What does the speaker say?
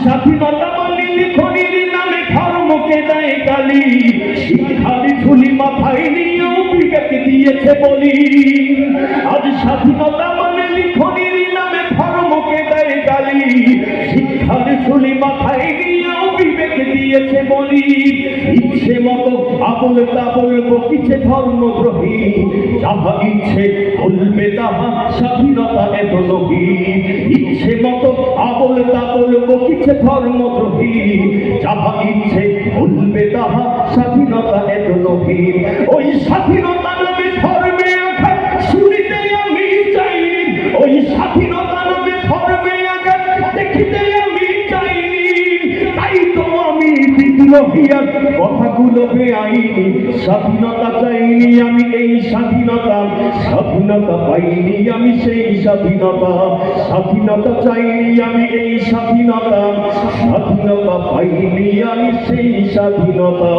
স্বাধীনতা মানে লিখনির নামে ধর্মকে দেয় গালি, শিক্ষার ঝুলি মাথায় নিয়েও বিবেক দিয়েছে বলি। আজ স্বাধীনতা মানে লিখনির নামে ধর্মকে দেয় গালি, শিক্ষার ঝুলি মাথায় নিয়েও বিবেক দিয়েছে বলি। ইচ্ছে মতো আবল তাবল বকিছে ধর্মদ্রোহী, যাহা ইচ্ছে বলবে তাহা স্বাধীনতা এত নহি। ইচ্ছে মতো আবল তাবল বকিছে ধর্মদ্রোহী, যাহা ইচ্ছে বলবে তাহা স্বাধীনতা এত নহি। ওই স্বাধীনতা নামে ধর্মে আঘাত শুনিতে আমি চাইনি, ওই স্বাধীনতা নামে ধর্মে আঘাত দেখিতে আমি চাইনি। তাই তো আমি বিদ্রোহীর কথাগুলো বেআইনি, স্বাধীনতা চাইনি আমি এই স্বাধীনতা, স্বাধীনতা পাইনি আমি সেই স্বাধীনতা। স্বাধীনতা চাইনি আমি এই স্বাধীনতা, স্বাধীনতা পাইনি আমি সেই স্বাধীনতা।